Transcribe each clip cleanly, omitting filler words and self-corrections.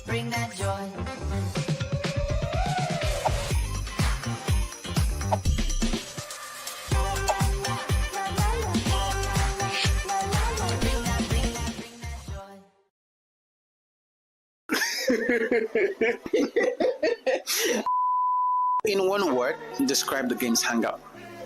Bring that joy. In one word, describe the game's hangout.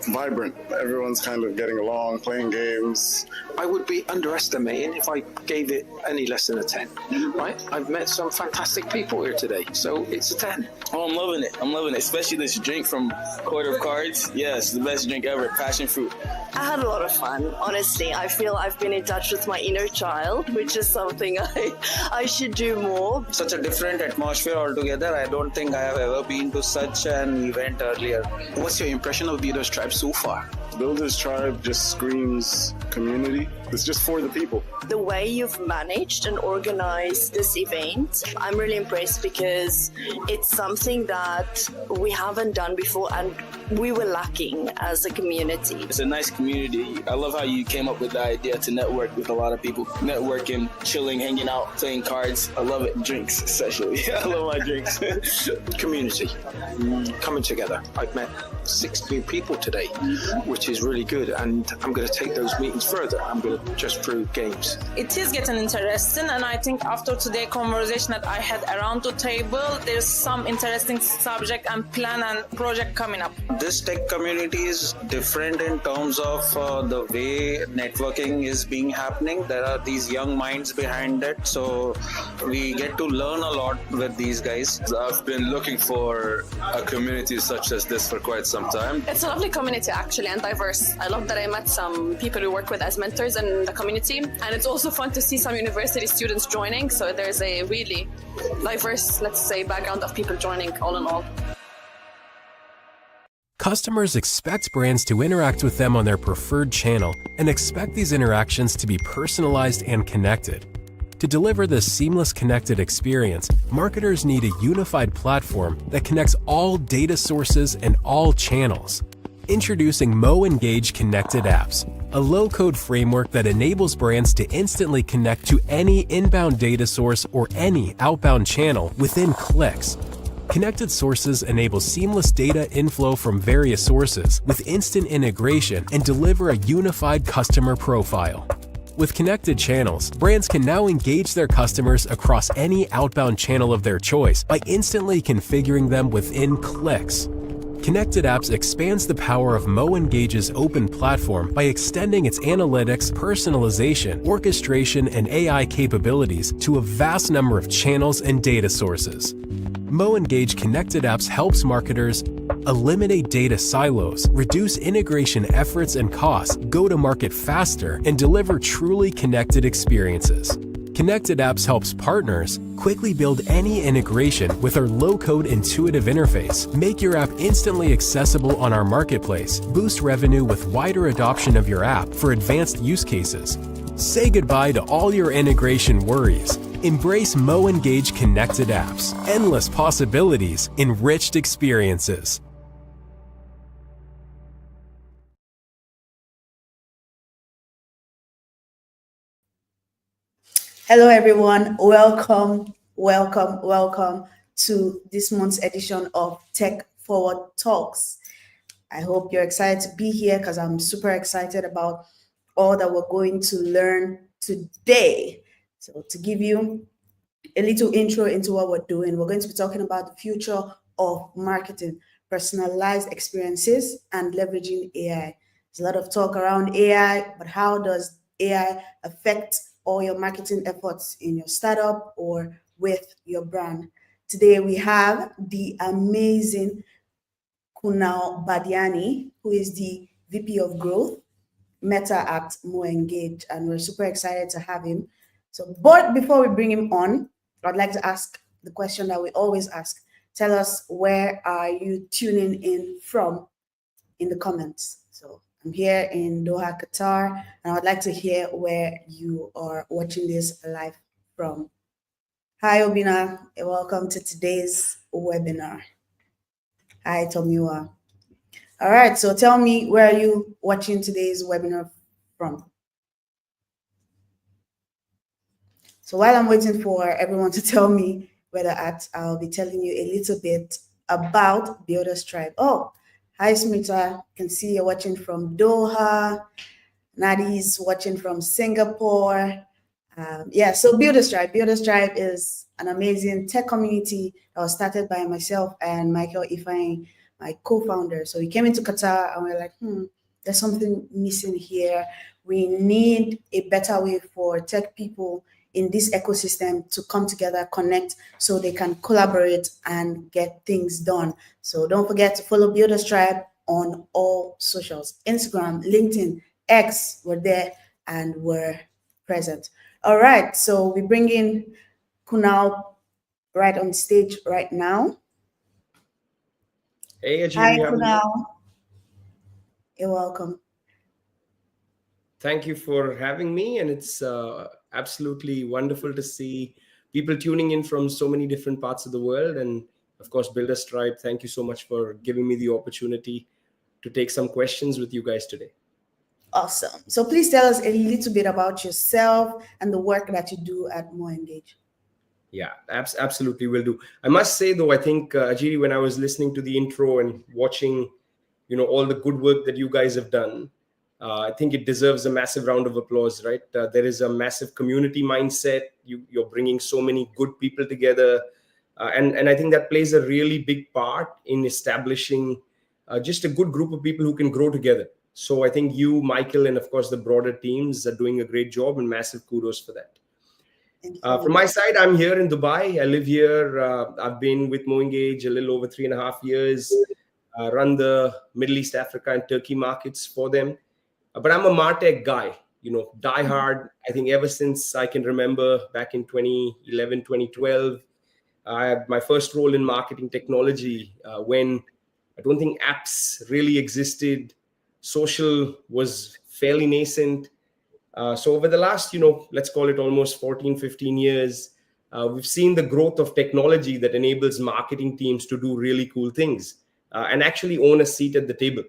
Vibrant. Everyone's kind of getting along, playing games. I would be underestimating if I gave it any less than a 10. Right? I've met some fantastic people here today, so it's a 10. Oh, I'm loving it. I'm loving it. Especially this drink from Court of Cards. Yes, the best drink ever. Passion fruit. I had a lot of fun. Honestly, I feel I've been in touch with my inner child, which is something I should do more. Such a different atmosphere altogether. I don't think I have ever been to such an event earlier. What's your impression of Builders Tribe so far? Builders Tribe just screams community. It's just for the people. The way you've managed and organized this event, I'm really impressed because it's something that we haven't done before and we were lacking as a community. It's a nice community. I love how you came up with the idea to network with a lot of people. Networking, chilling, hanging out, playing cards. I love it. Drinks, especially. I love my drinks. Community. Coming together. I've met 6 new people today, which is really good. And I'm going to take those meetings further. I'm going to just through games. It is getting interesting, and I think after today's conversation that I had around the table, there's some interesting subject and plan and project coming up. This tech community is different in terms of the way networking is being happening. There are these young minds behind it, so we get to learn a lot with these guys. I've been looking for a community such as this for quite some time. It's a lovely community actually, and diverse. I love that I met some people who work with as mentors in the community, and it's also fun to see some university students joining, so there's a really diverse, let's say, background of people joining all in all. Customers expect brands to interact with them on their preferred channel and expect these interactions to be personalized and connected. To deliver this seamless connected experience, marketers need a unified platform that connects all data sources and all channels. Introducing MoEngage Connected Apps, a low-code framework that enables brands to instantly connect to any inbound data source or any outbound channel within clicks. Connected sources enable seamless data inflow from various sources with instant integration and deliver a unified customer profile. With connected channels, brands can now engage their customers across any outbound channel of their choice by instantly configuring them within clicks. Connected Apps expands the power of MoEngage's open platform by extending its analytics, personalization, orchestration, and AI capabilities to a vast number of channels and data sources. MoEngage Connected Apps helps marketers eliminate data silos, reduce integration efforts and costs, go to market faster, and deliver truly connected experiences. Connected Apps helps partners quickly build any integration with our low-code intuitive interface, make your app instantly accessible on our marketplace, boost revenue with wider adoption of your app for advanced use cases. Say goodbye to all your integration worries Embrace MoEngage connected apps, endless possibilities, enriched experiences. Hello, everyone. Welcome to this month's edition of Tech Forward Talks. I hope you're excited to be here because I'm super excited about all that we're going to learn today. So, to give you a little intro into what we're doing, we're going to be talking about the future of marketing, personalized experiences, and leveraging AI. There's a lot of talk around AI, but how does AI affect all your marketing efforts in your startup or with your brand? Today, we have the amazing Kunal Badiani, who is the VP of Growth Meta at MoEngage, and we're super excited to have him. So, but before we bring him on, I'd like to ask the question that we always ask. Tell us, where are you tuning in from in the comments? So I'm here in Doha, Qatar, and I'd like to hear where you are watching this live from. Hi, Obina, and welcome to today's webinar. Hi, Tomiwa. All right, so tell me, where are you watching today's webinar from? So while I'm waiting for everyone to tell me where they're at, I'll be telling you a little bit about Builders Tribe. Oh, hi, Smita. Can see you're watching from Doha. Nadi's watching from Singapore. So Builders Tribe. Builders Tribe is an amazing tech community that was started by myself and Michael Ifeanyi, my co-founder. So we came into Qatar and we're like, there's something missing here. We need a better way for tech people in this ecosystem to come together, connect, so they can collaborate and get things done. So don't forget to follow Builders Tribe on all socials, Instagram, LinkedIn, X, we're there and we're present. All right, so we bring in Kunal right on stage right now. Hey, Ajay, Hi, Kunal. You're welcome. Thank you for having me, and it's absolutely wonderful to see people tuning in from so many different parts of the world. And of course, Builders Tribe, thank you so much for giving me the opportunity to take some questions with you guys today. Awesome. So please tell us a little bit about yourself and the work that you do at MoEngage. Yeah, absolutely will do. I must say, though, I think, Ajay, when I was listening to the intro and watching, all the good work that you guys have done, I think it deserves a massive round of applause, right? There is a massive community mindset. You're bringing so many good people together. And I think that plays a really big part in establishing just a good group of people who can grow together. So I think you, Michael, and of course the broader teams are doing a great job, and massive kudos for that. From my side, I'm here in Dubai. I live here. I've been with MoEngage a little over 3.5 years. Run the Middle East, Africa, and Turkey markets for them. But I'm a MarTech guy, die hard. I think ever since I can remember, back in 2011, 2012, I had my first role in marketing technology when I don't think apps really existed. Social was fairly nascent. So over the last, let's call it almost 14, 15 years, we've seen the growth of technology that enables marketing teams to do really cool things and actually own a seat at the table.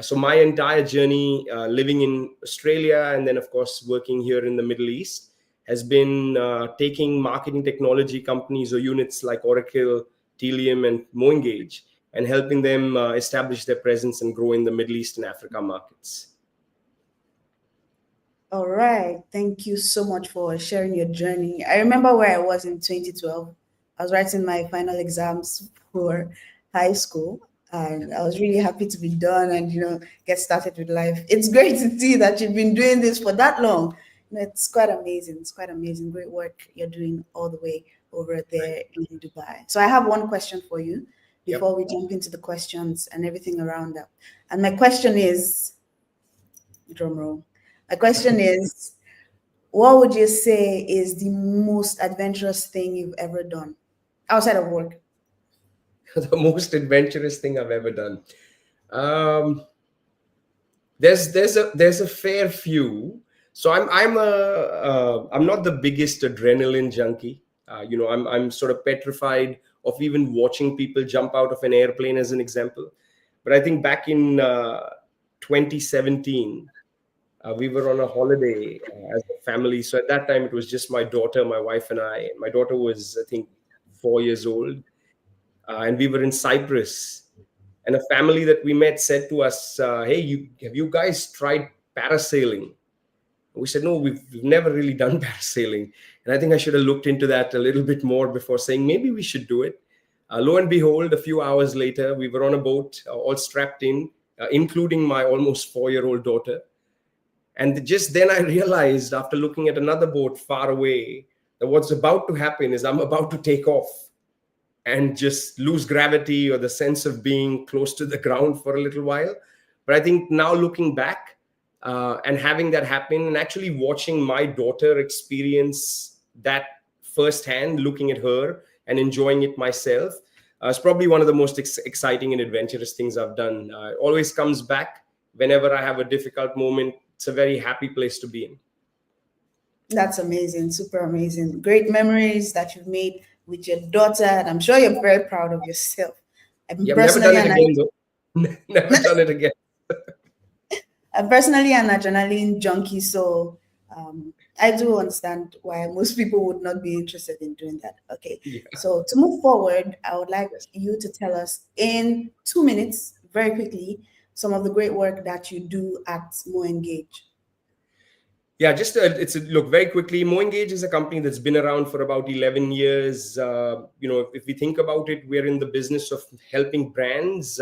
So my entire journey living in Australia and then, of course, working here in the Middle East has been taking marketing technology companies or units like Oracle, Telium, and MoEngage and helping them establish their presence and grow in the Middle East and Africa markets. All right. Thank you so much for sharing your journey. I remember where I was in 2012. I was writing my final exams for high school, and I was really happy to be done and get started with life. It's great to see that you've been doing this for that long. It's quite amazing. It's quite amazing. Great work you're doing all the way over there in Dubai. So I have one question for you before we jump into the questions and everything around that. And my question is, drum roll. My question is, what would you say is the most adventurous thing you've ever done outside of work? The most adventurous thing I've ever done. There's a fair few. So I'm not the biggest adrenaline junkie. I'm sort of petrified of even watching people jump out of an airplane, as an example. But I think back in 2017, we were on a holiday as a family. So at that time, it was just my daughter, my wife, and I. My daughter was, I think, 4 years old, and we were in Cyprus. And a family that we met said to us, "Hey, have you guys tried parasailing?" We said, "No, we've never really done parasailing." And I think I should have looked into that a little bit more before saying maybe we should do it. Lo and behold, a few hours later, we were on a boat, all strapped in, including my almost 4-year-old daughter. And just then I realized, after looking at another boat far away, that what's about to happen is I'm about to take off and just lose gravity or the sense of being close to the ground for a little while. But I think now looking back, and having that happen and actually watching my daughter experience that firsthand, looking at her and enjoying it myself, is probably one of the most exciting and adventurous things I've done. It always comes back whenever I have a difficult moment. It's a very happy place to be in. That's amazing, super amazing. Great memories that you've made with your daughter, and I'm sure you're very proud of yourself. I've never done it again, though. Never done it again. I'm personally an adrenaline junkie, so I do understand why most people would not be interested in doing that. Okay, so to move forward, I would like you to tell us in 2 minutes, very quickly, some of the great work that you do at MoEngage. Yeah, just look very quickly. MoEngage is a company that's been around for about 11 years. If we think about it, we're in the business of helping brands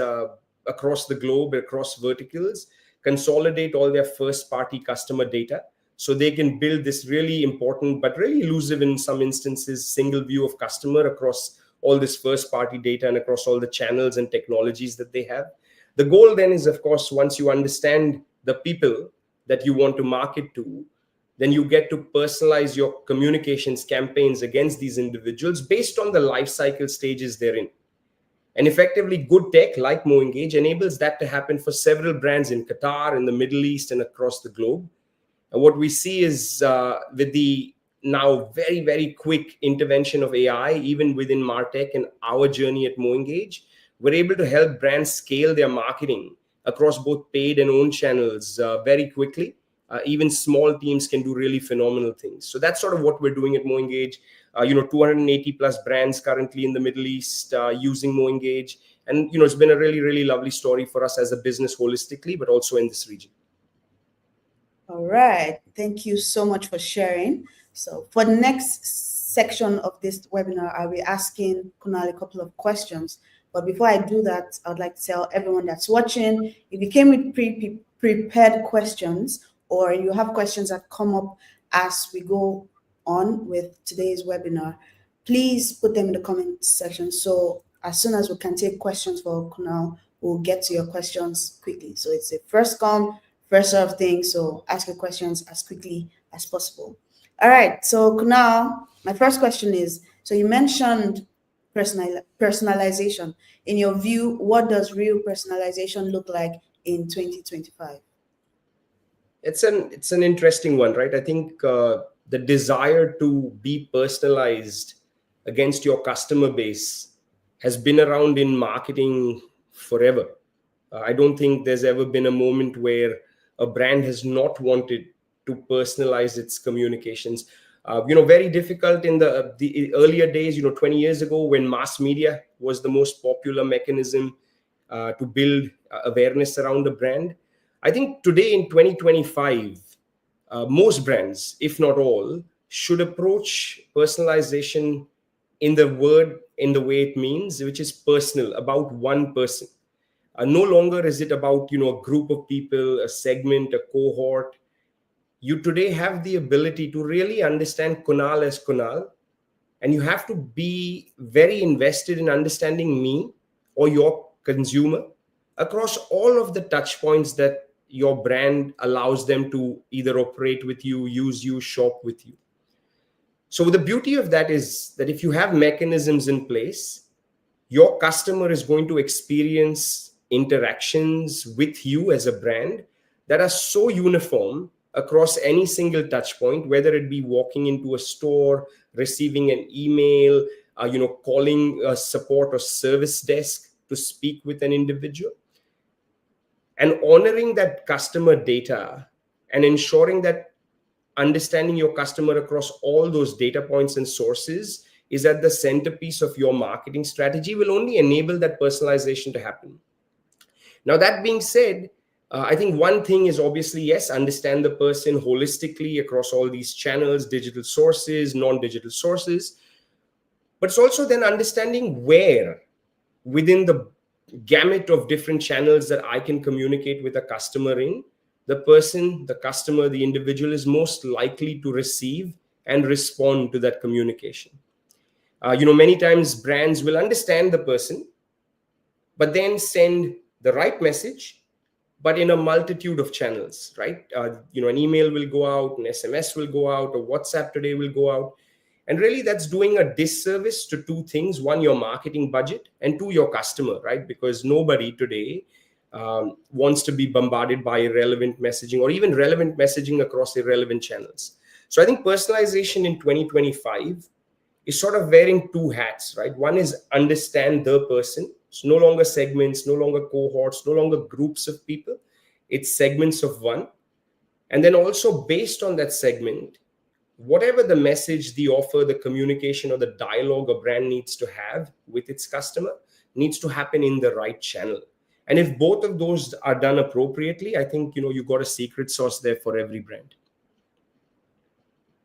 across the globe, across verticals, consolidate all their first-party customer data so they can build this really important, but really elusive in some instances, single view of customer across all this first-party data and across all the channels and technologies that they have. The goal then is, of course, once you understand the people that you want to market to, then you get to personalize your communications campaigns against these individuals based on the life cycle stages they're in. And effectively, good tech like MoEngage enables that to happen for several brands in Qatar, in the Middle East, and across the globe. And what we see is with the now very, very quick intervention of AI, even within MarTech and our journey at MoEngage, we're able to help brands scale their marketing across both paid and owned channels very quickly. Even small teams can do really phenomenal things. So that's sort of what we're doing at MoEngage. 280 plus brands currently in the Middle East using MoEngage. And, it's been a really, really lovely story for us as a business holistically, but also in this region. All right. Thank you so much for sharing. So for the next section of this webinar, I'll be asking Kunal a couple of questions. But before I do that, I would like to tell everyone that's watching, if you came with prepared questions or you have questions that come up as we go on with today's webinar, please put them in the comment section. So as soon as we can take questions for Kunal, we'll get to your questions quickly. So it's a first come, first serve thing. So ask your questions as quickly as possible. All right. So Kunal, my first question is, so you mentioned personalization. In your view, what does real personalization look like in 2025? It's an interesting one, right? I think the desire to be personalized against your customer base has been around in marketing forever. I don't think there's ever been a moment where a brand has not wanted to personalize its communications. Very difficult in the earlier days, 20 years ago, when mass media was the most popular mechanism to build awareness around a brand. I think today in 2025, most brands, if not all, should approach personalization in the way it means, which is personal, about one person. No longer is it about, a group of people, a segment, a cohort. You today have the ability to really understand Kunal as Kunal, and you have to be very invested in understanding me or your consumer across all of the touch points that your brand allows them to either operate with you, use you, shop with you. So the beauty of that is that if you have mechanisms in place, your customer is going to experience interactions with you as a brand that are so uniform across any single touch point, whether it be walking into a store, receiving an email, calling a support or service desk to speak with an individual, and honoring that customer data and ensuring that understanding your customer across all those data points and sources is at the centerpiece of your marketing strategy will only enable that personalization to happen. Now, that being said, I think one thing is obviously, yes, understand the person holistically across all these channels, digital sources, non-digital sources, but it's also then understanding where within the gamut of different channels that I can communicate with a customer in, the person, the customer, the individual is most likely to receive and respond to that communication. Many times brands will understand the person, but then send the right message, but in a multitude of channels, right? An email will go out, an SMS will go out, a WhatsApp today will go out. And really that's doing a disservice to two things. One, your marketing budget, and two, your customer, right? Because nobody today wants to be bombarded by irrelevant messaging or even relevant messaging across irrelevant channels. So I think personalization in 2025 is sort of wearing two hats, right? One is understand the person. It's no longer segments, no longer cohorts, no longer groups of people. It's segments of one. And then also based on that segment, whatever the message, the offer, the communication, or the dialogue a brand needs to have with its customer needs to happen in the right channel. And if both of those are done appropriately, I think, you've got a secret sauce there for every brand.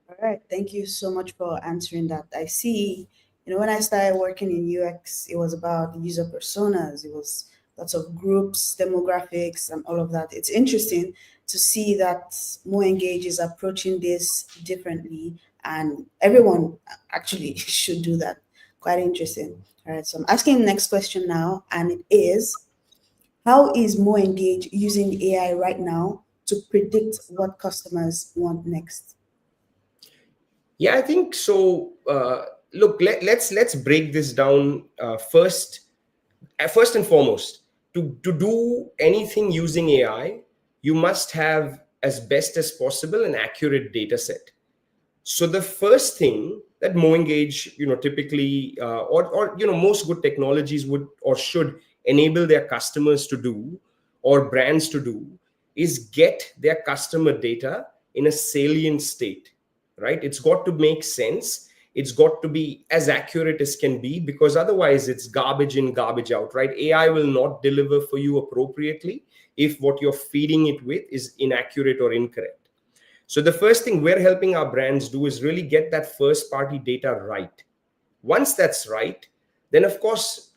All right. Thank you so much for answering that. I see, when I started working in UX, it was about user personas. It was lots of groups, demographics, and all of that. It's interesting to see that MoEngage is approaching this differently, and everyone actually should do that. Quite interesting. All right. So I'm asking the next question now, and it is, how is MoEngage using AI right now to predict what customers want next? Yeah, I think so. Look, let's break this down first. First and foremost, to do anything using AI, you must have, as best as possible, an accurate data set. So the first thing that MoEngage, typically, or most good technologies would or should enable their customers to do, or brands to do, is get their customer data in a salient state, right? It's got to make sense. It's got to be as accurate as can be, because otherwise it's garbage in, garbage out, right? AI will not deliver for you appropriately if what you're feeding it with is inaccurate or incorrect. So the first thing we're helping our brands do is really get that first party data right. Once that's right, then of course,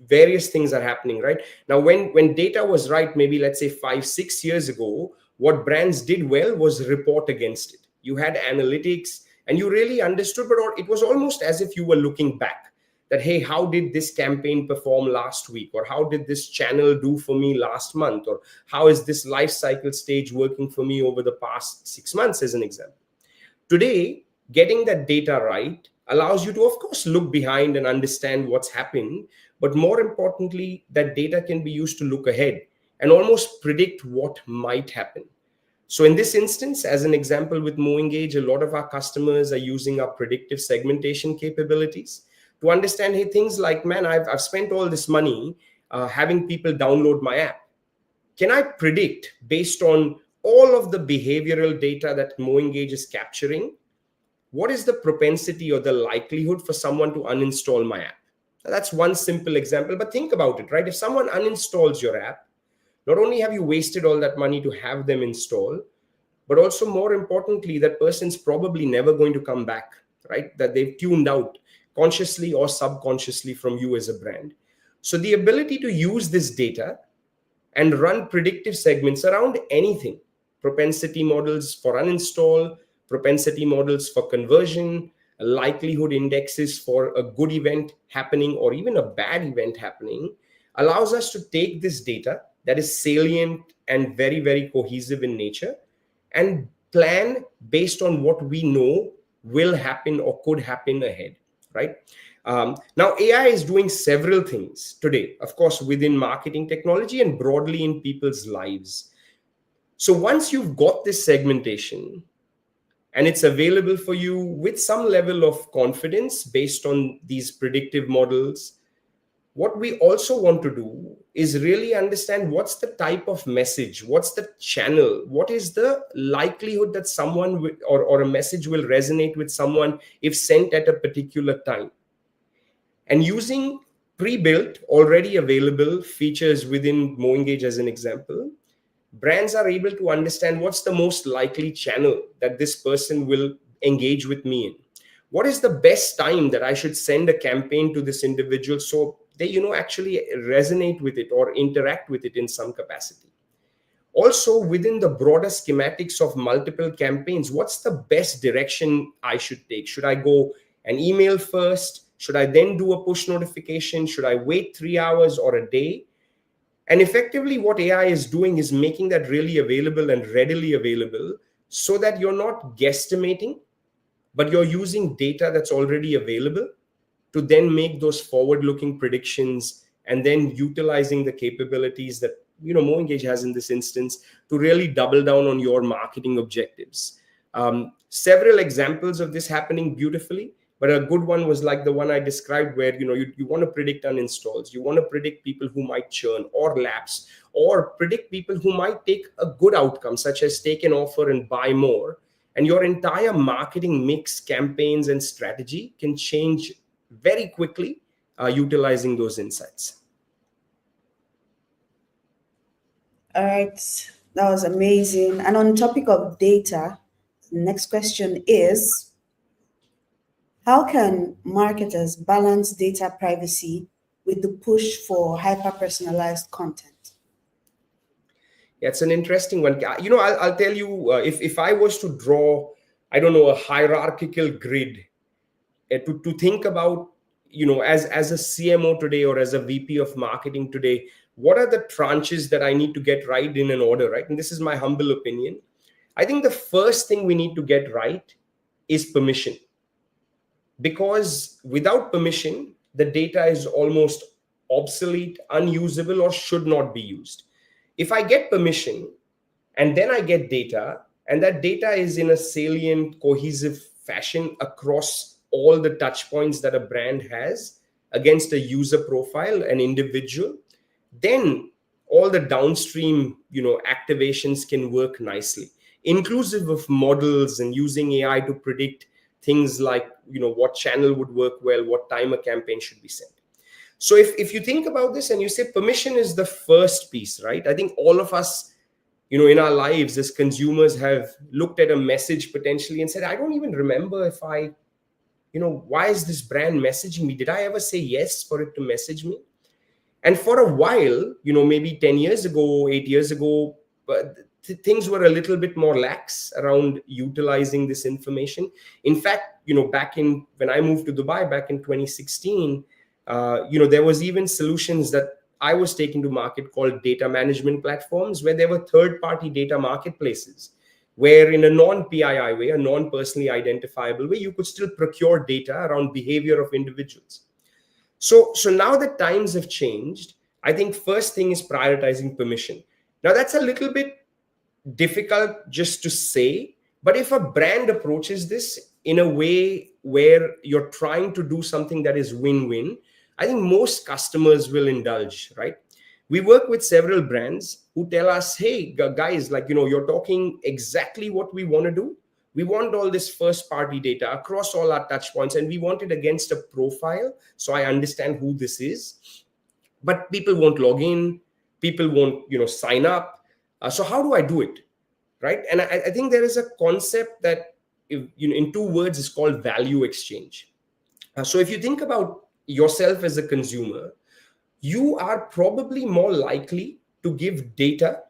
various things are happening, right? Now, when data was right, maybe let's say 5-6 years ago, what brands did well was report against it. You had analytics and you really understood, but it was almost as if you were looking back that, hey, how did this campaign perform last week? Or how did this channel do for me last month? Or how is this life cycle stage working for me over the past 6 months, as an example? Today, getting that data right allows you to, of course, look behind and understand what's happened. But more importantly, that data can be used to look ahead and almost predict what might happen. So in this instance, as an example with MoEngage, a lot of our customers are using our predictive segmentation capabilities to understand, hey, things like, man, I've spent all this money having people download my app. Can I predict, based on all of the behavioral data that MoEngage is capturing, what is the propensity or the likelihood for someone to uninstall my app? Now, that's one simple example, but think about it, right? If someone uninstalls your app, not only have you wasted all that money to have them install, but also more importantly, that person's probably never going to come back, right? That they've tuned out consciously or subconsciously from you as a brand. So the ability to use this data and run predictive segments around anything, propensity models for uninstall, propensity models for conversion, likelihood indexes for a good event happening or even a bad event happening, allows us to take this data that is salient and very, very cohesive in nature and plan based on what we know will happen or could happen ahead, right? Now, AI is doing several things today, of course, within marketing technology and broadly in people's lives. So once you've got this segmentation and it's available for you with some level of confidence based on these predictive models, what we also want to do is really understand what's the type of message, what's the channel, what is the likelihood that someone or a message will resonate with someone if sent at a particular time. And using pre-built, already available features within MoEngage as an example, brands are able to understand what's the most likely channel that this person will engage with me in. What is the best time that I should send a campaign to this individual so they, actually resonate with it or interact with it in some capacity. Also, within the broader schematics of multiple campaigns, what's the best direction I should take? Should I go an email first? Should I then do a push notification? Should I wait 3 hours or a day? And effectively, what AI is doing is making that really available and readily available so that you're not guesstimating, but you're using data that's already available to then make those forward-looking predictions and then utilizing the capabilities that MoEngage has in this instance to really double down on your marketing objectives. Several examples of this happening beautifully, but a good one was like the one I described where you want to predict uninstalls, you want to predict people who might churn or lapse, or predict people who might take a good outcome, such as take an offer and buy more. And your entire marketing mix, campaigns, and strategy can change very quickly utilizing those insights. All right, that was amazing. And on topic of data, the next question is, how can marketers balance data privacy with the push for hyper-personalized content? Yeah, it's an interesting one. I'll tell you, if I was to draw, a hierarchical grid to think about, as a CMO today or as a VP of marketing today, what are the tranches that I need to get right in an order, right? And this is my humble opinion. I think the first thing we need to get right is permission. Because without permission, the data is almost obsolete, unusable, or should not be used. If I get permission and then I get data, and that data is in a salient, cohesive fashion across all the touch points that a brand has against a user profile, an individual, then all the downstream, activations can work nicely, inclusive of models and using AI to predict things like, what channel would work well, what time a campaign should be sent. So if you think about this and you say permission is the first piece, right? I think all of us, in our lives as consumers have looked at a message potentially and said, I don't even remember if I, why is this brand messaging me? Did I ever say yes for it to message me? And for a while, maybe 10 years ago, 8 years ago, things were a little bit more lax around utilizing this information. In fact, back in, when I moved to Dubai back in 2016, there was even solutions that I was taking to market called data management platforms, where there were third-party data marketplaces, where in a non-PII way, a non-personally identifiable way, you could still procure data around behavior of individuals. So now that times have changed, I think first thing is prioritizing permission. Now that's a little bit difficult just to say, but if a brand approaches this in a way where you're trying to do something that is win-win, I think most customers will indulge, right? We work with several brands who tell us, hey, guys, you're talking exactly what we want to do. We want all this first-party data across all our touch points, and we want it against a profile, so I understand who this is. But people won't log in, people won't, sign up. So how do I do it, right? And I think there is a concept that, in 2 words, is called value exchange. So if you think about yourself as a consumer, you are probably more likely to give data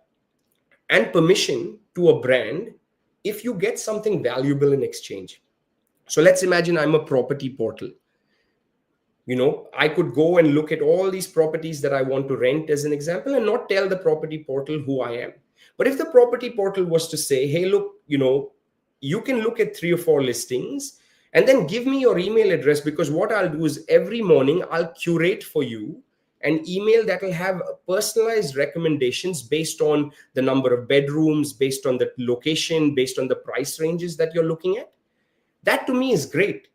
and permission to a brand if you get something valuable in exchange. So let's imagine I'm a property portal. I could go and look at all these properties that I want to rent as an example and not tell the property portal who I am. But if the property portal was to say, hey, look, you can look at 3 or 4 listings and then give me your email address, because what I'll do is every morning I'll curate for you an email that will have personalized recommendations based on the number of bedrooms, based on the location, based on the price ranges that you're looking at. That to me is great,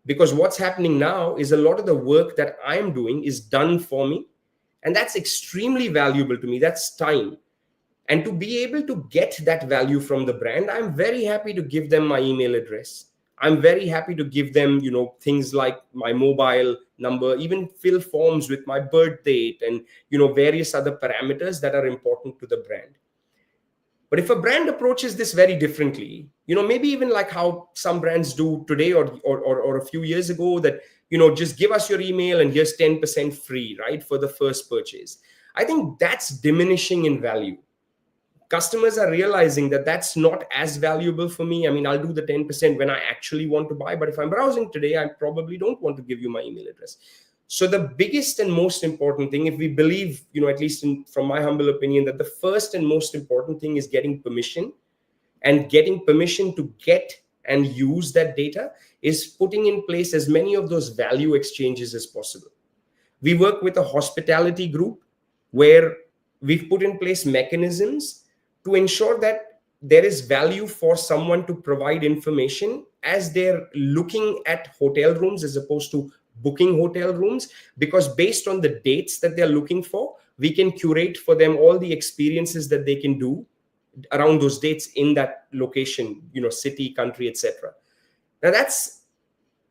because what's happening now is a lot of the work that I'm doing is done for me. And that's extremely valuable to me. That's time. And to be able to get that value from the brand, I'm very happy to give them my email address. I'm very happy to give them, things like my mobile number, even fill forms with my birth date and, various other parameters that are important to the brand. But if a brand approaches this very differently, maybe even like how some brands do today or a few years ago, that, just give us your email and here's 10% free, right, for the first purchase. I think that's diminishing in value. Customers are realizing that that's not as valuable for me. I mean, I'll do the 10% when I actually want to buy, but if I'm browsing today, I probably don't want to give you my email address. So the biggest and most important thing, if we believe, at least from my humble opinion, that the first and most important thing is getting permission, and getting permission to get and use that data is putting in place as many of those value exchanges as possible. We work with a hospitality group where we've put in place mechanisms to ensure that there is value for someone to provide information as they're looking at hotel rooms as opposed to booking hotel rooms, because based on the dates that they're looking for, we can curate for them all the experiences that they can do around those dates in that location, city, country, etc. Now that's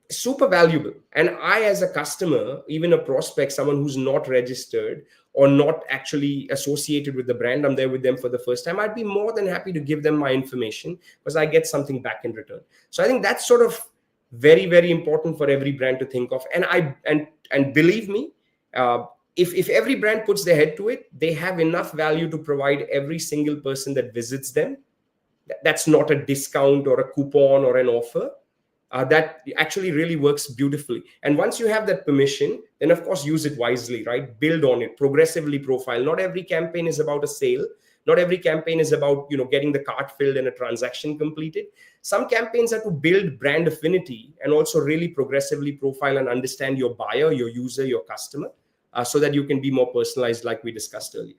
super valuable. And I, as a customer, even a prospect, someone who's not registered or not actually associated with the brand, I'm there with them for the first time, I'd be more than happy to give them my information because I get something back in return. So I think that's sort of very, very important for every brand to think of. And believe me, if every brand puts their head to it, they have enough value to provide every single person that visits them. That's not a discount or a coupon or an offer. That actually really works beautifully. And once you have that permission, then of course use it wisely, right? Build on it, progressively profile. Not every campaign is about a sale. Not every campaign is about, getting the cart filled and a transaction completed. Some campaigns are to build brand affinity and also really progressively profile and understand your buyer, your user, your customer, so that you can be more personalized, like we discussed earlier.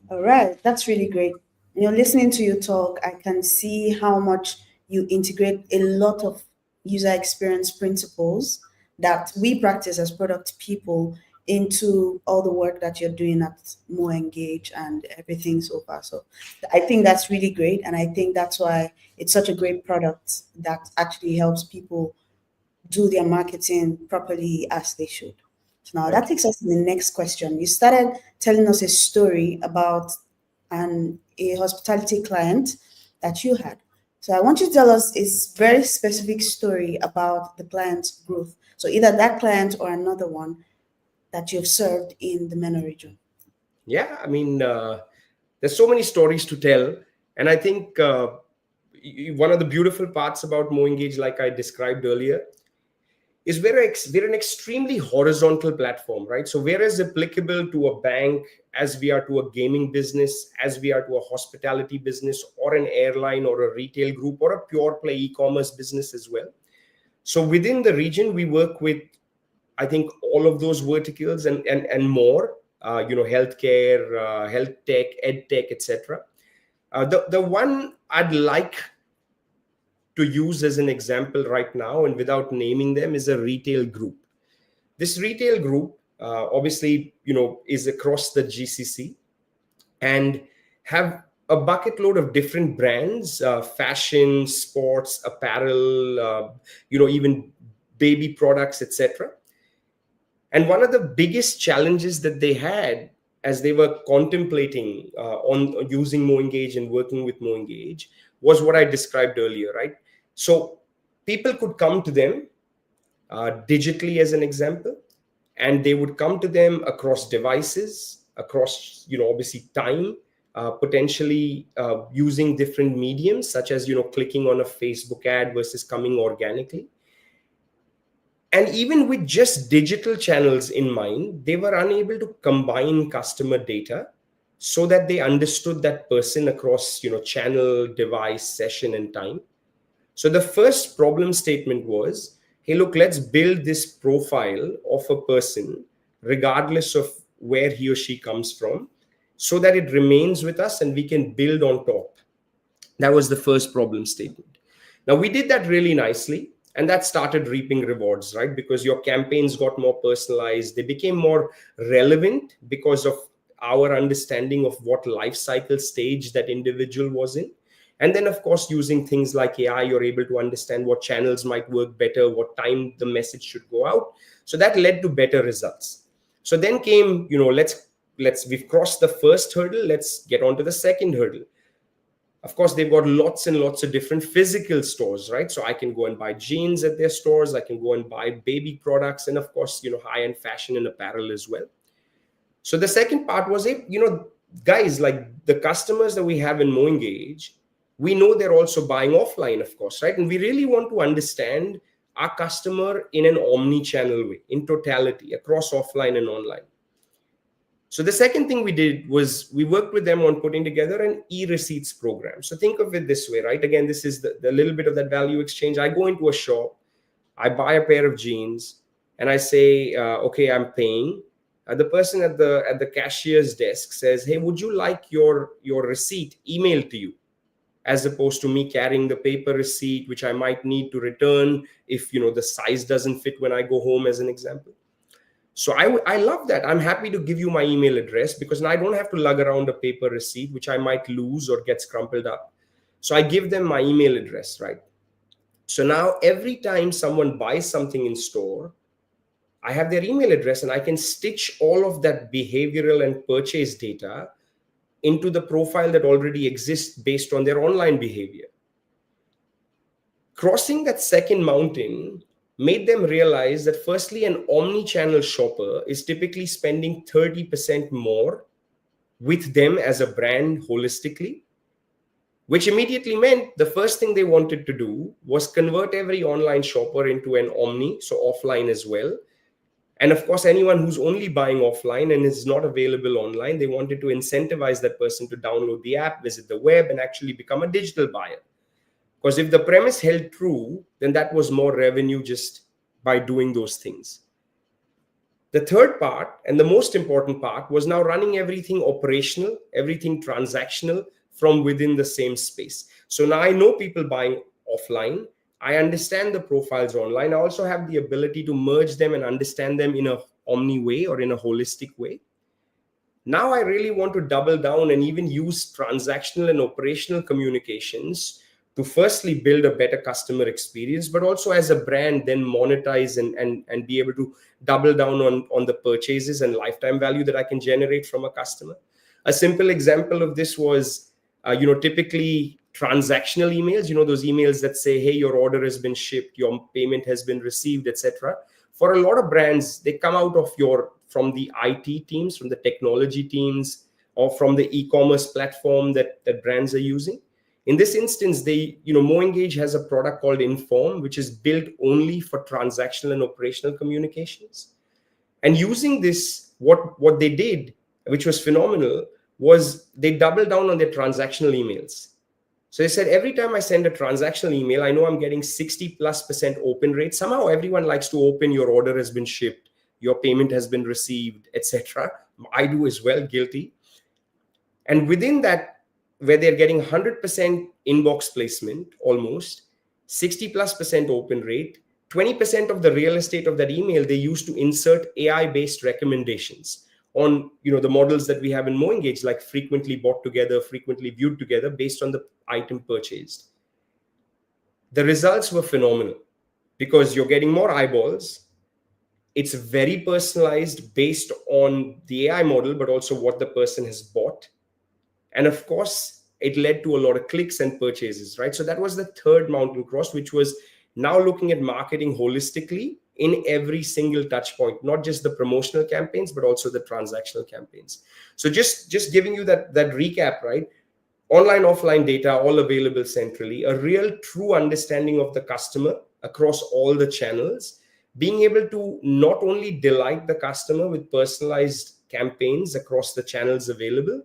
All right, that's really great. Listening to you talk, I can see how much you integrate a lot of user experience principles that we practice as product people into all the work that you're doing at MoEngage and everything so far. So I think that's really great. And I think that's why it's such a great product that actually helps people do their marketing properly as they should. So now that takes us to the next question. You started telling us a story about a hospitality client that you had. So I want you to tell us a very specific story about the client's growth. So either that client or another one that you've served in the MENA region. Yeah, I mean, there's so many stories to tell. And I think one of the beautiful parts about MoEngage, like I described earlier, is we're an extremely horizontal platform, right? So we're as applicable to a bank as we are to a gaming business, as we are to a hospitality business or an airline or a retail group or a pure play e-commerce business as well. So within the region, we work with, I think, all of those verticals and more, healthcare, health tech, ed tech, etc. The one I'd like to use as an example right now, and without naming them, is a retail group. This retail group, obviously, is across the GCC and have a bucket load of different brands, fashion, sports, apparel, even baby products, etc. And one of the biggest challenges that they had as they were contemplating on using MoEngage and working with MoEngage was what I described earlier, right? So people could come to them digitally, as an example, and they would come to them across devices, across, obviously time, potentially using different mediums, such as, clicking on a Facebook ad versus coming organically. And even with just digital channels in mind, they were unable to combine customer data so that they understood that person across, channel, device, session, and time. So the first problem statement was, hey, look, let's build this profile of a person regardless of where he or she comes from, so that it remains with us and we can build on top. That was the first problem statement. Now, we did that really nicely, and that started reaping rewards, right? Because your campaigns got more personalized. They became more relevant because of our understanding of what life cycle stage that individual was in. And then, of course, using things like AI, you're able to understand what channels might work better, what time the message should go out. So that led to better results. So then came, we've crossed the first hurdle. Let's get on to the second hurdle. Of course, they've got lots and lots of different physical stores, right? So I can go and buy jeans at their stores. I can go and buy baby products, and of course, high-end fashion and apparel as well. So the second part was, guys, like the customers that we have in MoEngage, we know they're also buying offline, of course, right? And we really want to understand our customer in an omni-channel way, in totality, across offline and online. So the second thing we did was we worked with them on putting together an e-receipts program. So think of it this way, right? Again, this is the little bit of that value exchange. I go into a shop, I buy a pair of jeans, and I say, okay, I'm paying. The person at the cashier's desk says, hey, would you like your receipt emailed to you? As opposed to me carrying the paper receipt, which I might need to return if the size doesn't fit when I go home, as an example. So I love that. I'm happy to give you my email address because now I don't have to lug around a paper receipt, which I might lose or gets crumpled up. So I give them my email address, right? So now every time someone buys something in store, I have their email address and I can stitch all of that behavioral and purchase data into the profile that already exists based on their online behavior. Crossing that second mountain made them realize that firstly, an omni-channel shopper is typically spending 30% more with them as a brand holistically, which immediately meant the first thing they wanted to do was convert every online shopper into an omni, so offline as well. And of course, anyone who's only buying offline and is not available online, they wanted to incentivize that person to download the app, visit the web, and actually become a digital buyer. Because if the premise held true, then that was more revenue just by doing those things. The third part, and the most important part, was now running everything operational, everything transactional from within the same space. So now I know people buying offline. I understand the profiles online. I also have the ability to merge them and understand them in an omni way or in a holistic way. Now I really want to double down and even use transactional and operational communications to firstly build a better customer experience, but also as a brand, then monetize and be able to double down on the purchases and lifetime value that I can generate from a customer. A simple example of this was, typically transactional emails, those emails that say, hey, your order has been shipped, your payment has been received, etc. For a lot of brands, they come out of from the IT teams, from the technology teams, or from the e-commerce platform that brands are using. In this instance, MoEngage has a product called Inform, which is built only for transactional and operational communications. And using this, what they did, which was phenomenal, was they doubled down on their transactional emails. So they said, every time I send a transactional email, I know I'm getting 60+% open rate. Somehow everyone likes to open, your order has been shipped, your payment has been received, etc. I do as well, guilty. And within that, where they're getting 100% inbox placement, almost 60+% open rate, 20% of the real estate of that email, they use to insert AI-based recommendations on the models that we have in MoEngage, like frequently bought together, frequently viewed together based on the item purchased. The results were phenomenal because you're getting more eyeballs. It's very personalized based on the AI model, but also what the person has bought. And of course, it led to a lot of clicks and purchases, right? So that was the third mountain crossed, which was now looking at marketing holistically in every single touch point, not just the promotional campaigns, but also the transactional campaigns. So just giving you that recap, right? Online, offline data, all available centrally, a real true understanding of the customer across all the channels, being able to not only delight the customer with personalized campaigns across the channels available,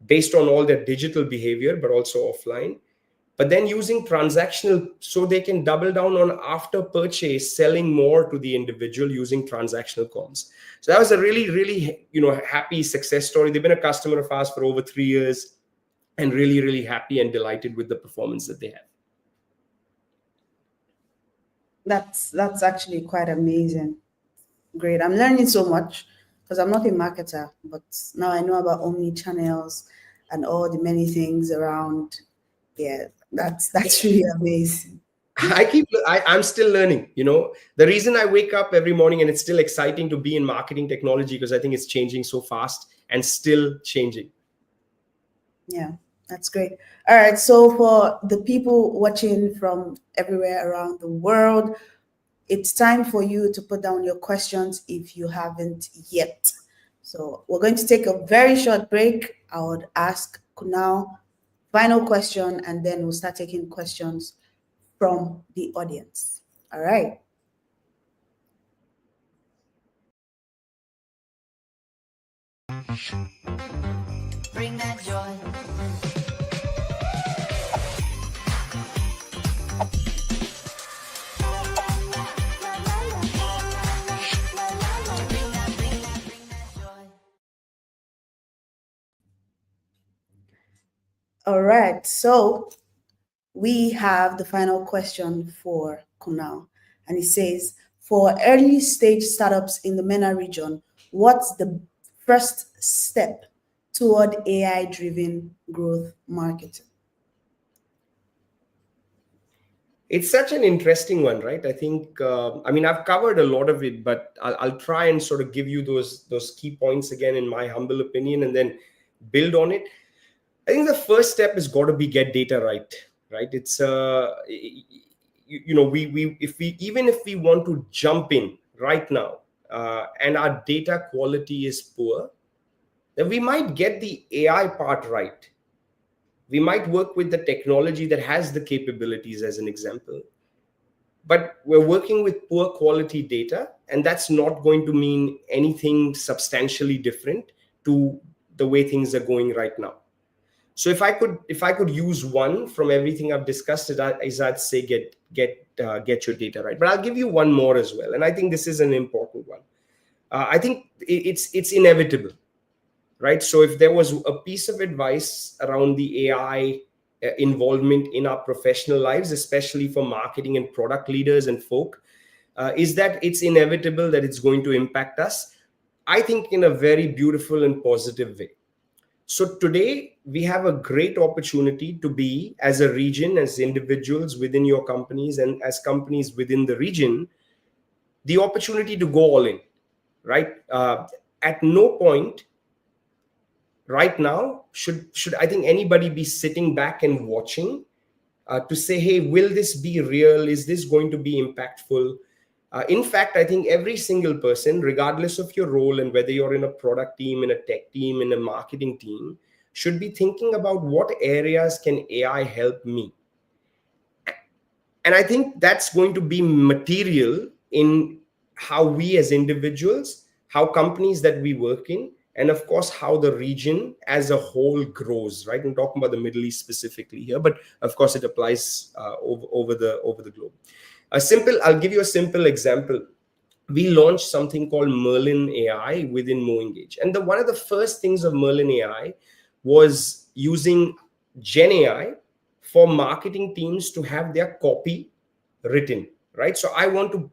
based on all their digital behavior, but also offline, but then using transactional so they can double down on after purchase, selling more to the individual using transactional comms. So that was a really, really, happy success story. They've been a customer of ours for over 3 years and really, really happy and delighted with the performance that they have. That's actually quite amazing. Great. I'm learning so much because I'm not a marketer, but now I know about omni channels and all the many things around. Yeah, that's really amazing. I'm still learning. The reason I wake up every morning and it's still exciting to be in marketing technology because I think it's changing so fast and still changing. Yeah, that's great. All right. So for the people watching from everywhere around the world, it's time for you to put down your questions if you haven't yet. So we're going to take a very short break. I would ask Kunal final question, and then we'll start taking questions from the audience. All right. Bring that joy. All right. So we have the final question for Kunal, and it says, for early stage startups in the MENA region, what's the first step toward AI-driven growth marketing? It's such an interesting one, right? I think, I've covered a lot of it, but I'll try and sort of give you those key points again, in my humble opinion, and then build on it. I think the first step has got to be get data right? It's, if we want to jump in right now and our data quality is poor, then we might get the AI part right. We might work with the technology that has the capabilities, as an example, but we're working with poor quality data, and that's not going to mean anything substantially different to the way things are going right now. So if I could use one from everything I've discussed, I'd say get your data right. But I'll give you one more as well, and I think this is an important one. I think it's inevitable. Right. So if there was a piece of advice around the AI involvement in our professional lives, especially for marketing and product leaders and folk, is that it's inevitable that it's going to impact us, I think, in a very beautiful and positive way. So today we have a great opportunity to be, as a region, as individuals within your companies and as companies within the region, the opportunity to go all in, right? At no point right now should I think anybody be sitting back and watching to say, hey, will this be real? Is this going to be impactful? In fact, I think every single person, regardless of your role and whether you're in a product team, in a tech team, in a marketing team, should be thinking about what areas can AI help me. And I think that's going to be material in how we as individuals, how companies that we work in, and of course, how the region as a whole grows, right? I'm talking about the Middle East specifically here, but of course it applies over the globe. I'll give you a simple example. We launched something called Merlin AI within MoEngage. And one of the first things of Merlin AI was using Gen AI for marketing teams to have their copy written, right? So I want to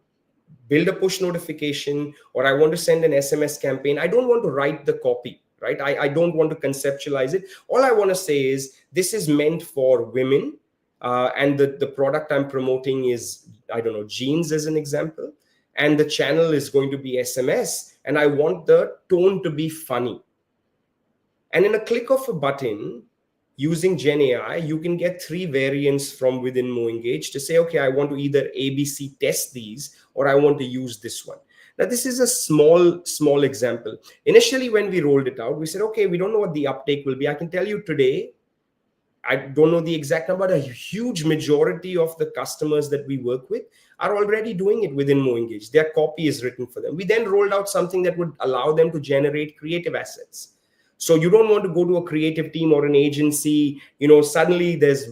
build a push notification, or I want to send an SMS campaign. I don't want to write the copy, right? I don't want to conceptualize it. All I want to say is this is meant for women, and the product I'm promoting is, I don't know, jeans as an example, and the channel is going to be SMS, and I want the tone to be funny. And in a click of a button, using Gen AI, you can get 3 variants from within MoEngage to say, okay, I want to either ABC test these, or I want to use this one. Now, this is a small example. Initially, when we rolled it out, we said, okay, we don't know what the uptake will be. I can tell you today, I don't know the exact number, a huge majority of the customers that we work with are already doing it within MoEngage. Their copy is written for them. We then rolled out something that would allow them to generate creative assets. So you don't want to go to a creative team or an agency, suddenly there's,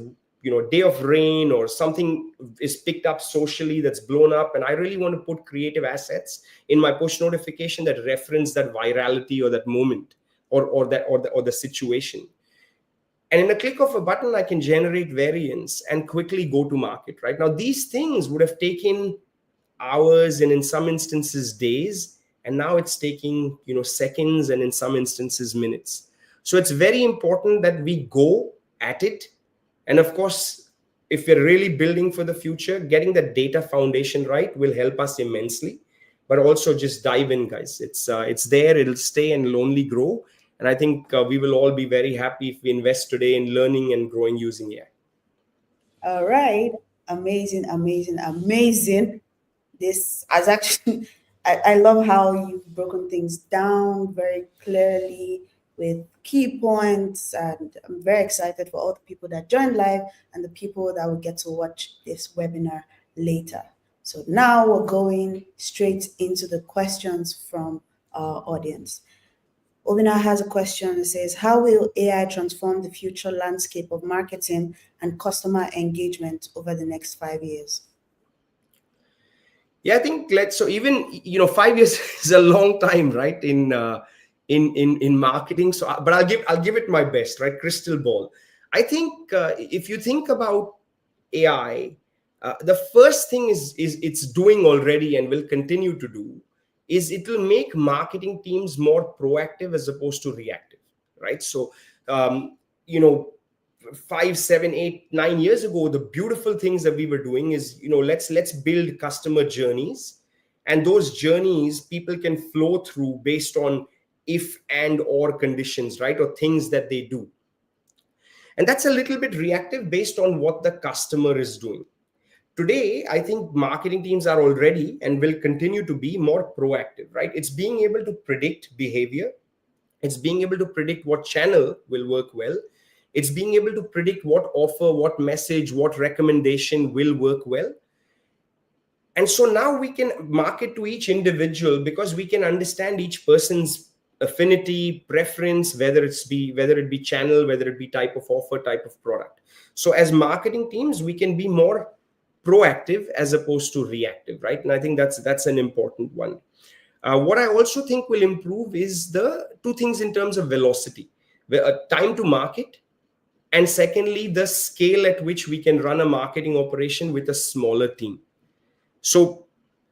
day of rain or something is picked up socially that's blown up, and I really want to put creative assets in my push notification that reference that virality or that moment or the situation. And in a click of a button, I can generate variants and quickly go to market. Right now, these things would have taken hours and in some instances days, and now it's taking seconds and in some instances minutes. So it's very important that we go at it. And of course, if we're really building for the future, getting the data foundation right will help us immensely. But also just dive in, guys. It's there, it'll stay, and it'll only grow. And I think we will all be very happy if we invest today in learning and growing using AI. All right. Amazing, amazing, amazing. This has actually, I love how you've broken things down very clearly with key points. And I'm very excited for all the people that joined live and the people that will get to watch this webinar later. So now we're going straight into the questions from our audience. Obina has a question that says, how will AI transform the future landscape of marketing and customer engagement over the next 5 years? Yeah, I think so even 5 years is a long time, right? In marketing. So, but I'll give it my best, right? Crystal ball. I think if you think about AI, the first thing is it's doing already and will continue to do is it will make marketing teams more proactive as opposed to reactive, right? So 5, 7, 8, 9 years ago, the beautiful things that we were doing is let's build customer journeys, and those journeys people can flow through based on if and or conditions, right? Or things that they do. And that's a little bit reactive based on what the customer is doing. Today, I think marketing teams are already and will continue to be more proactive, right? It's being able to predict behavior. It's being able to predict what channel will work well. It's being able to predict what offer, what message, what recommendation will work well. And so now we can market to each individual because we can understand each person's affinity, preference, whether it be channel, whether it be type of offer, type of product. So as marketing teams, we can be more proactive as opposed to reactive, right? And I think that's an important one. What I also think will improve is the two things in terms of velocity, time to market, and secondly, the scale at which we can run a marketing operation with a smaller team. So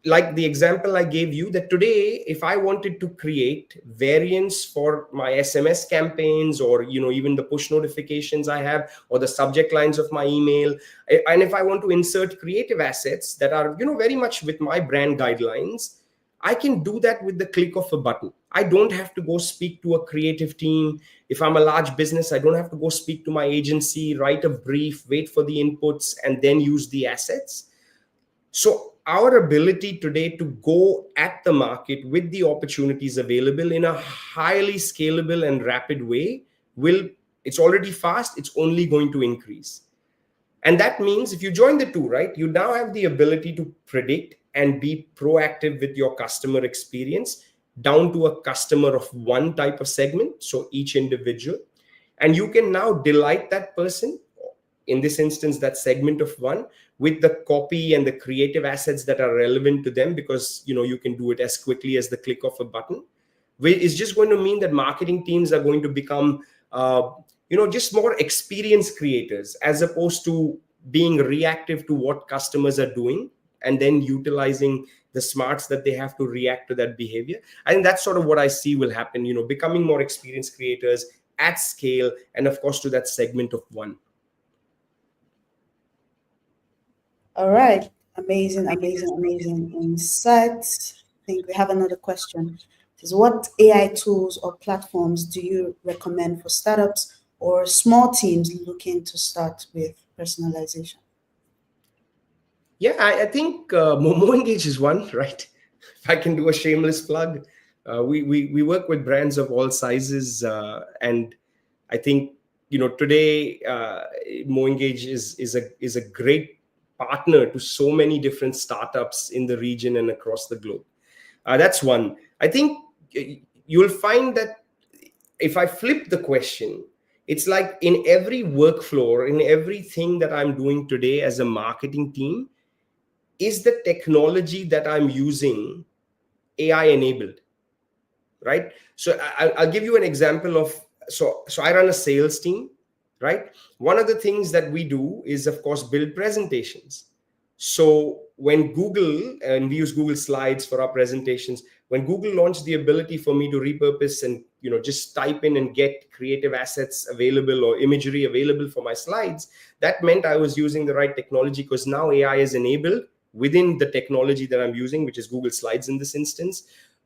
like the example I gave you, that today, if I wanted to create variants for my SMS campaigns or, even the push notifications I have or the subject lines of my email, and if I want to insert creative assets that are, very much with my brand guidelines, I can do that with the click of a button. I don't have to go speak to a creative team. If I'm a large business, I don't have to go speak to my agency, write a brief, wait for the inputs, and then use the assets. So our ability today to go at the market with the opportunities available in a highly scalable and rapid way it's already fast, it's only going to increase. And that means if you join the two, right, you now have the ability to predict and be proactive with your customer experience down to a customer of one type of segment, so each individual. And you can now delight that person, in this instance, that segment of one, with the copy and the creative assets that are relevant to them, because you can do it as quickly as the click of a button. It's just going to mean that marketing teams are going to become just more experienced creators as opposed to being reactive to what customers are doing and then utilizing the smarts that they have to react to that behavior. I think that's sort of what I see will happen, becoming more experienced creators at scale, and of course to that segment of one. All right. Amazing, amazing, amazing insights. I think we have another question. It says, what AI tools or platforms do you recommend for startups or small teams looking to start with personalization? Yeah, I think MoEngage is one, right? If I can do a shameless plug, we work with brands of all sizes, and I think today MoEngage is a great partner to so many different startups in the region and across the globe. That's one. I think you'll find that if I flip the question, It's like in every workflow, or in everything that I'm doing today as a marketing team, is the technology that I'm using AI enabled, right? So I'll give you an example of, so I run a sales team, right? One of the things that we do is, of course, build presentations. So when Google, and we use Google Slides for our presentations, when Google launched the ability for me to repurpose and just type in and get creative assets available or imagery available for my slides, that meant I was using the right technology, because now AI is enabled within the technology that I'm using, which is Google Slides in this instance,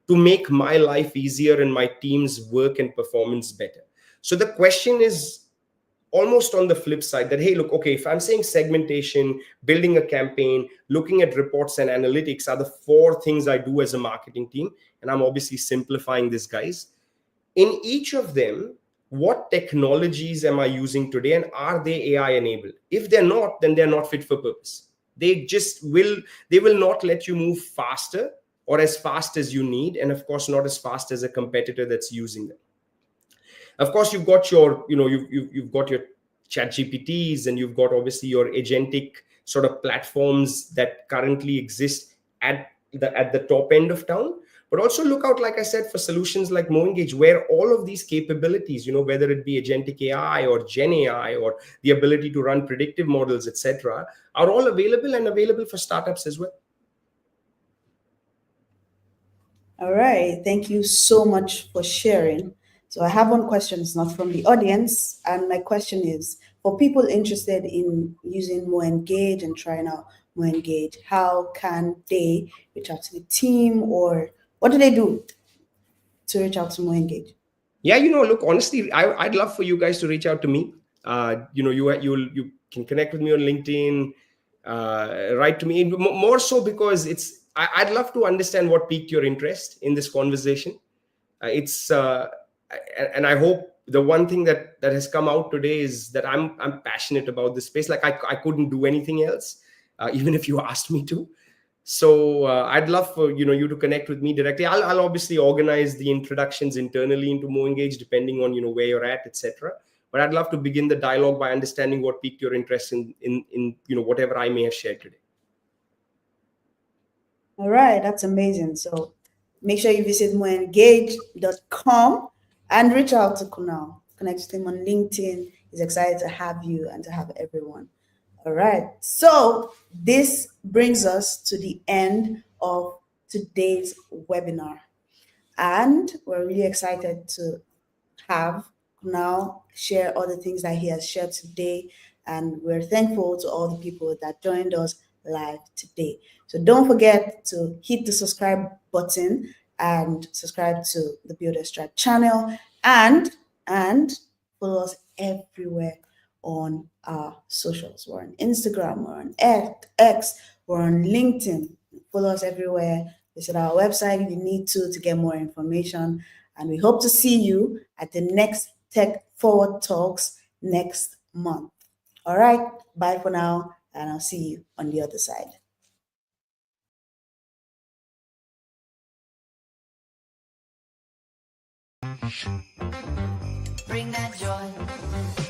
to make my life easier and my team's work and performance better. So the question is almost on the flip side, that, hey, look, okay, if I'm saying segmentation, building a campaign, looking at reports and analytics are the 4 things I do as a marketing team, and I'm obviously simplifying this, guys. In each of them, what technologies am I using today, and are they AI enabled? If they're not, then they're not fit for purpose. They will not let you move faster or as fast as you need, and of course not as fast as a competitor that's using them. Of course, you've got your, you've got your chat GPTs, and you've got obviously your agentic sort of platforms that currently exist at the top end of town. But also look out, like I said, for solutions like MoEngage, where all of these capabilities, whether it be agentic AI or Gen AI or the ability to run predictive models, etc., are all available, and available for startups as well. All right. Thank you so much for sharing. So I have one question. It's not from the audience. And my question is, for people interested in using MoEngage and trying out MoEngage, how can they reach out to the team, or what do they do to reach out to MoEngage? Yeah, look, honestly, I'd love for you guys to reach out to me. You can connect with me on LinkedIn, write to me, more so because I'd love to understand what piqued your interest in this conversation. And I hope the one thing that has come out today is that I'm passionate about this space. Like I couldn't do anything else, even if you asked me to. So I'd love for you to connect with me directly. I'll obviously organize the introductions internally into MoEngage, depending on where you're at, etc. But I'd love to begin the dialogue by understanding what piqued your interest in whatever I may have shared today. All right, that's amazing. So make sure you visit moengage.com and reach out to Kunal. Connect with him on LinkedIn. He's excited to have you and to have everyone. All right. So this brings us to the end of today's webinar. And we're really excited to have Kunal share all the things that he has shared today. And we're thankful to all the people that joined us live today. So don't forget to hit the subscribe button and subscribe to the Builder Strat channel, and follow us everywhere on our socials. We're on Instagram, we're on X, we're on LinkedIn. Follow us everywhere. Visit our website if you need to get more information. And we hope to see you at the next Tech Forward Talks next month. All right, bye for now, and I'll see you on the other side. Bring that joy.